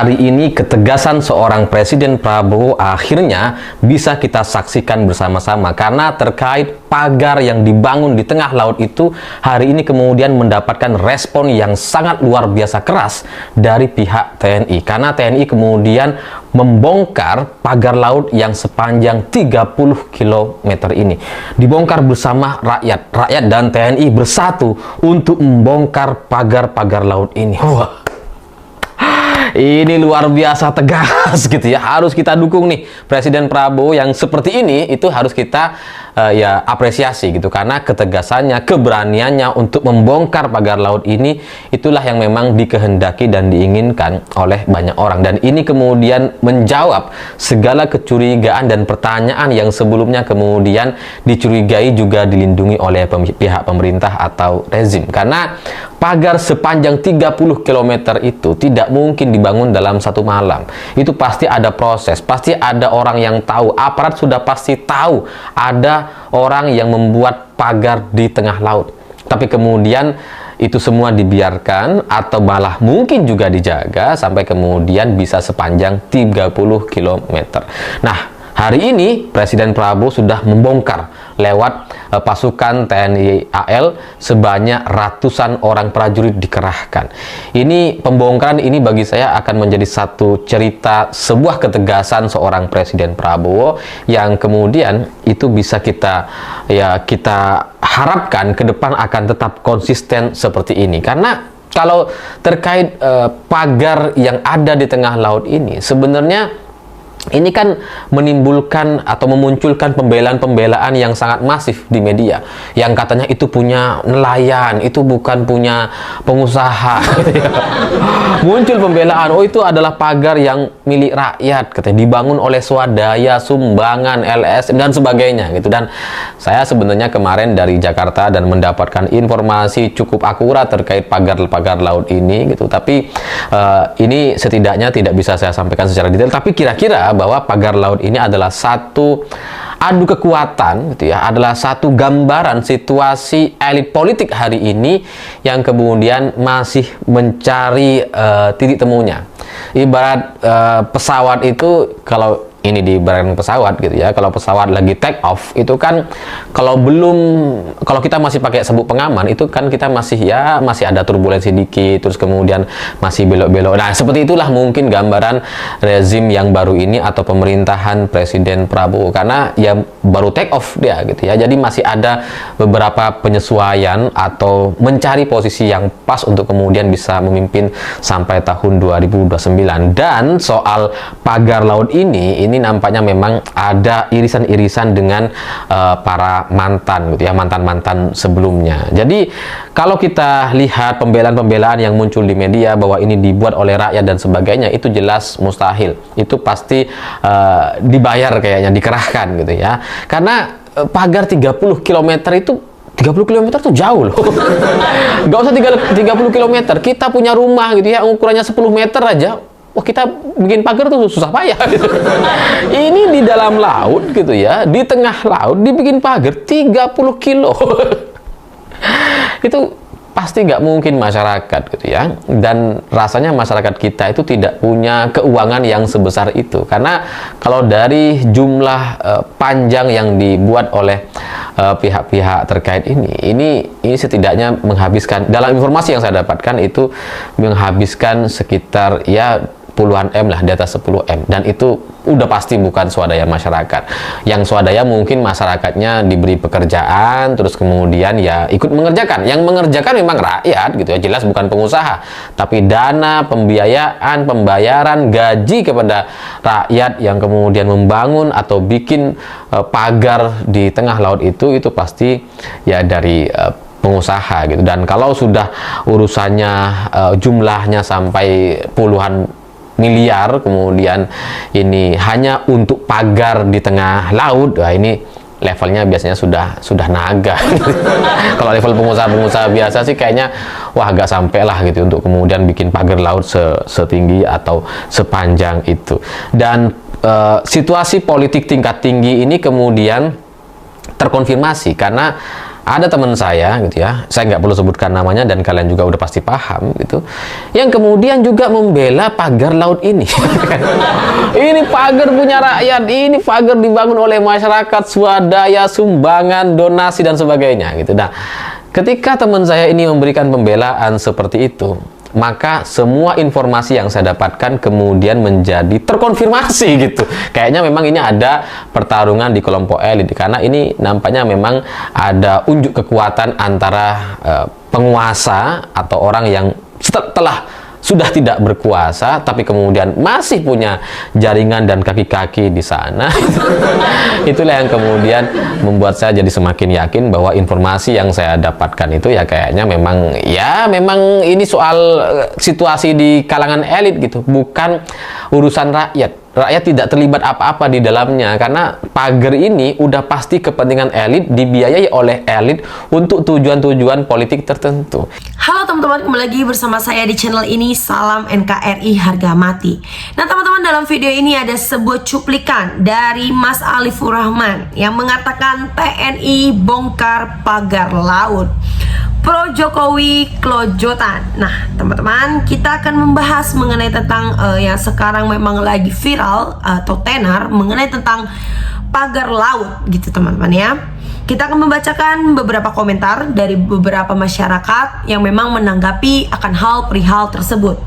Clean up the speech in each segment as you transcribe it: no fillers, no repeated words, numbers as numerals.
Hari ini ketegasan seorang Presiden Prabowo akhirnya bisa kita saksikan bersama-sama, karena terkait pagar yang dibangun di tengah laut itu hari ini kemudian mendapatkan respon yang sangat luar biasa keras dari pihak TNI, karena TNI kemudian membongkar pagar laut yang sepanjang 30 km ini. Dibongkar bersama rakyat dan TNI bersatu untuk membongkar pagar-pagar laut ini. Wah, ini luar biasa tegas gitu ya. Harus kita dukung nih Presiden Prabowo yang seperti ini, itu harus kita ya apresiasi gitu, karena ketegasannya, keberaniannya untuk membongkar pagar laut ini, itulah yang memang dikehendaki dan diinginkan oleh banyak orang. Dan ini kemudian menjawab segala kecurigaan dan pertanyaan yang sebelumnya kemudian dicurigai juga dilindungi oleh pihak pemerintah atau rezim, karena pagar sepanjang 30 km itu tidak mungkin dibangun dalam satu malam. Itu pasti ada proses, pasti ada orang yang tahu, aparat sudah pasti tahu ada orang yang membuat pagar di tengah laut. Tapi kemudian itu semua dibiarkan atau malah mungkin juga dijaga sampai kemudian bisa sepanjang 30 km. Nah, hari ini Presiden Prabowo sudah membongkar lewat pasukan TNI AL sebanyak ratusan orang prajurit dikerahkan. Ini pembongkaran ini bagi saya akan menjadi satu cerita, sebuah ketegasan seorang Presiden Prabowo yang kemudian itu bisa kita harapkan ke depan akan tetap konsisten seperti ini. Karena kalau terkait pagar yang ada di tengah laut ini, sebenarnya ini kan menimbulkan atau memunculkan pembelaan-pembelaan yang sangat masif di media, yang katanya itu punya nelayan, itu bukan punya pengusaha gitu ya. Muncul pembelaan, oh itu adalah pagar yang milik rakyat, katanya dibangun oleh swadaya, sumbangan, LSM dan sebagainya gitu. Dan saya sebenarnya kemarin dari Jakarta dan mendapatkan informasi cukup akurat terkait pagar-pagar laut ini gitu. Tapi ini setidaknya tidak bisa saya sampaikan secara detail, tapi kira-kira bahwa pagar laut ini adalah satu adu kekuatan gitu ya, adalah satu gambaran situasi elit politik hari ini yang kemudian masih mencari titik temunya. Ibarat pesawat itu, kalau ini diibaratkan pesawat gitu ya, kalau pesawat lagi take off itu kan kalau kita masih pakai sabuk pengaman itu kan kita masih ada turbulensi dikit, terus kemudian masih belok-belok. Nah, seperti itulah mungkin gambaran rezim yang baru ini atau pemerintahan Presiden Prabowo, karena ya baru take off dia gitu ya. Jadi masih ada beberapa penyesuaian atau mencari posisi yang pas untuk kemudian bisa memimpin sampai tahun 2029. Dan soal pagar laut ini nampaknya memang ada irisan-irisan dengan para mantan gitu ya, mantan-mantan sebelumnya. Jadi kalau kita lihat pembelaan-pembelaan yang muncul di media bahwa ini dibuat oleh rakyat dan sebagainya, itu jelas mustahil. Itu pasti dibayar kayaknya, dikerahkan gitu ya. Karena pagar 30 km itu 30 km itu jauh loh. Gak usah 30 km. Kita punya rumah gitu ya, ukurannya 10 meter aja. Wah, kita bikin pagar tuh susah payah gitu. Ini di dalam laut gitu ya, di tengah laut dibikin pagar 30 kilo. Itu pasti nggak mungkin masyarakat gitu ya. Dan rasanya masyarakat kita itu tidak punya keuangan yang sebesar itu. Karena kalau dari jumlah panjang yang dibuat oleh pihak-pihak terkait ini setidaknya menghabiskan, dalam informasi yang saya dapatkan itu menghabiskan sekitar ya puluhan M lah, di atas 10 M, dan itu udah pasti bukan swadaya masyarakat. Yang swadaya mungkin masyarakatnya diberi pekerjaan terus kemudian ya ikut mengerjakan. Yang mengerjakan memang rakyat gitu ya, jelas bukan pengusaha, tapi dana pembiayaan, pembayaran gaji kepada rakyat yang kemudian membangun atau bikin pagar di tengah laut itu pasti ya dari pengusaha gitu. Dan kalau sudah urusannya jumlahnya sampai puluhan miliar, kemudian ini hanya untuk pagar di tengah laut, wah ini levelnya biasanya sudah naga. Kalau level pengusaha biasa sih kayaknya wah agak sampai lah gitu untuk kemudian bikin pagar laut setinggi atau sepanjang itu. Dan situasi politik tingkat tinggi ini kemudian terkonfirmasi karena ada teman saya gitu ya, saya nggak perlu sebutkan namanya dan kalian juga udah pasti paham gitu, yang kemudian juga membela pagar laut ini. Ini pagar punya rakyat, ini pagar dibangun oleh masyarakat, swadaya, sumbangan, donasi dan sebagainya gitu. Nah, ketika teman saya ini memberikan pembelaan seperti itu, maka semua informasi yang saya dapatkan kemudian menjadi terkonfirmasi gitu. Kayaknya memang ini ada pertarungan di kelompok elit, karena ini nampaknya memang ada unjuk kekuatan antara penguasa atau orang yang setelah sudah tidak berkuasa tapi kemudian masih punya jaringan dan kaki-kaki di sana. Itulah yang kemudian membuat saya jadi semakin yakin bahwa informasi yang saya dapatkan itu ya kayaknya memang ini soal situasi di kalangan elit gitu, bukan urusan rakyat. Rakyat tidak terlibat apa-apa di dalamnya, karena pagar ini udah pasti kepentingan elit, dibiayai oleh elit untuk tujuan-tujuan politik tertentu. Halo teman-teman, kembali lagi bersama saya di channel ini. Salam NKRI harga mati. Nah teman-teman, dalam video ini ada sebuah cuplikan dari Mas Alifur Rahman yang mengatakan TNI bongkar pagar laut, pro Jokowi klojotan. Nah teman-teman, kita akan membahas mengenai tentang yang sekarang memang lagi viral atau tenar mengenai tentang pagar laut gitu teman-teman ya. Kita akan membacakan beberapa komentar dari beberapa masyarakat yang memang menanggapi akan hal perihal tersebut.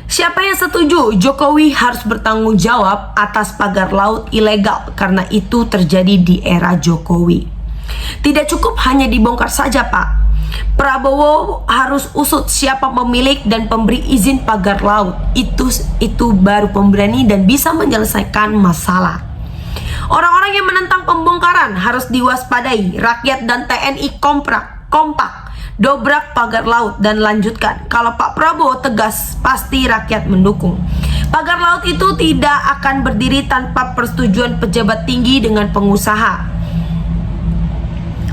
Siapa yang setuju Jokowi harus bertanggung jawab atas pagar laut ilegal karena itu terjadi di era Jokowi? Tidak cukup hanya dibongkar saja, Pak. Prabowo harus usut siapa pemilik dan pemberi izin pagar laut. Itu baru pemberani dan bisa menyelesaikan masalah. Orang-orang yang menentang pembongkaran harus diwaspadai. Rakyat dan TNI kompak, dobrak pagar laut dan lanjutkan. Kalau Pak Prabowo tegas, pasti rakyat mendukung. Pagar laut itu tidak akan berdiri tanpa persetujuan pejabat tinggi dengan pengusaha.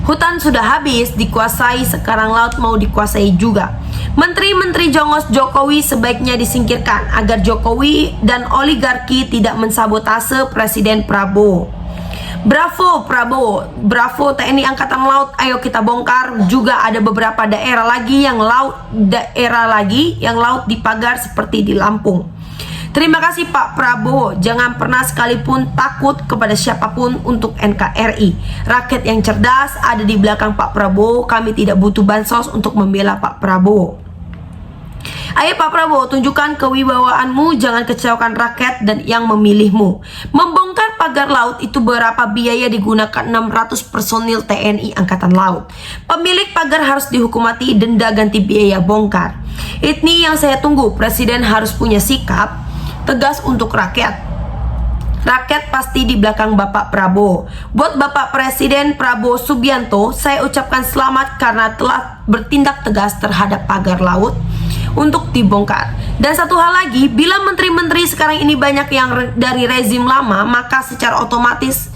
Hutan sudah habis dikuasai, sekarang laut mau dikuasai juga. Menteri-menteri jongos Jokowi sebaiknya disingkirkan agar Jokowi dan oligarki tidak mensabotase Presiden Prabowo. Bravo Prabowo, bravo TNI Angkatan Laut, ayo kita bongkar. Juga ada beberapa daerah lagi yang laut dipagar seperti di Lampung. Terima kasih Pak Prabowo, jangan pernah sekalipun takut kepada siapapun untuk NKRI. Rakyat yang cerdas ada di belakang Pak Prabowo, kami tidak butuh bansos untuk membela Pak Prabowo. Ayo Pak Prabowo, tunjukkan kewibawaanmu, jangan kecewakan rakyat dan yang memilihmu. Membongkar pagar laut itu berapa biaya digunakan 600 personil TNI Angkatan Laut. Pemilik pagar harus dihukum mati, denda ganti biaya bongkar. Ini yang saya tunggu, Presiden harus punya sikap tegas untuk rakyat. Rakyat pasti di belakang Bapak Prabowo. Buat Bapak Presiden Prabowo Subianto, saya ucapkan selamat karena telah bertindak tegas terhadap pagar laut untuk dibongkar. Dan satu hal lagi, bila menteri-menteri sekarang ini banyak yang dari rezim lama, maka secara otomatis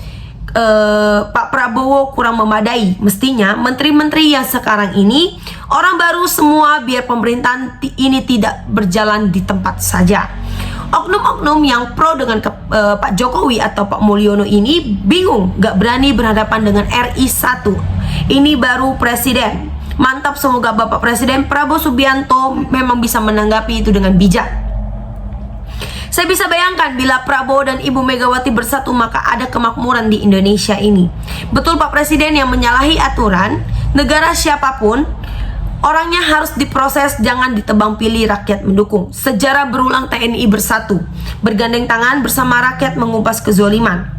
Pak Prabowo kurang memadai. Mestinya menteri-menteri yang sekarang ini orang baru semua, biar pemerintahan ini tidak berjalan di tempat saja. Oknum-oknum yang pro dengan Pak Jokowi atau Pak Mulyono ini bingung, gak berani berhadapan dengan RI 1. Ini baru presiden. Mantap, semoga Bapak Presiden Prabowo Subianto memang bisa menanggapi itu dengan bijak. Saya bisa bayangkan bila Prabowo dan Ibu Megawati bersatu maka ada kemakmuran di Indonesia ini. Betul Pak Presiden yang menyalahi aturan, negara siapapun orangnya harus diproses, jangan ditebang pilih rakyat mendukung. Sejarah berulang, TNI bersatu, bergandeng tangan bersama rakyat mengumpas kezoliman.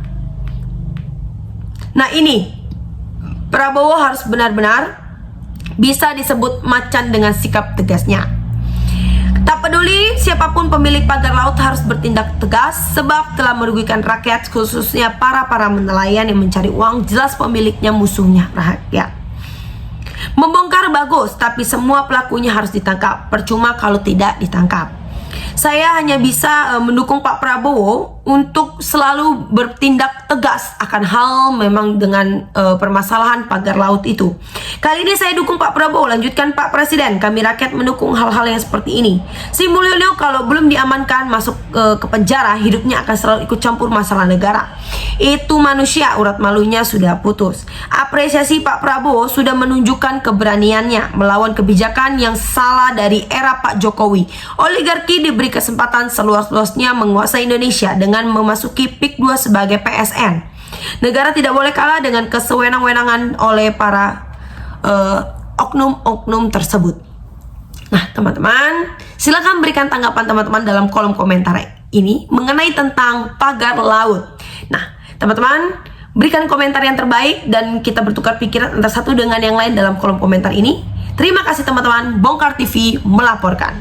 Nah ini, Prabowo harus benar-benar bisa disebut macan dengan sikap tegasnya. Tak peduli siapapun pemilik pagar laut harus bertindak tegas sebab telah merugikan rakyat, khususnya para nelayan yang mencari uang. Jelas pemiliknya musuhnya rakyat. Membongkar bagus, tapi semua pelakunya harus ditangkap. Percuma kalau tidak ditangkap. Saya hanya bisa mendukung Pak Prabowo untuk selalu bertindak tegas akan hal memang dengan permasalahan pagar laut itu. Kali ini saya dukung Pak Prabowo, lanjutkan Pak Presiden. Kami rakyat mendukung hal-hal yang seperti ini. Sri Mulyani kalau belum diamankan masuk ke penjara, hidupnya akan selalu ikut campur masalah negara. Itu manusia, urat malunya sudah putus. Apresiasi Pak Prabowo sudah menunjukkan keberaniannya melawan kebijakan yang salah dari era Pak Jokowi. Oligarki diberi kesempatan seluas-luasnya menguasai Indonesia dengan memasuki PIK 2 sebagai PSN. Negara tidak boleh kalah dengan kesewenang-wenangan oleh para oknum-oknum tersebut. Nah, teman-teman, silakan berikan tanggapan teman-teman dalam kolom komentar ini mengenai tentang pagar laut. Nah, teman-teman, berikan komentar yang terbaik dan kita bertukar pikiran antara satu dengan yang lain dalam kolom komentar ini. Terima kasih teman-teman, Bongkar TV melaporkan.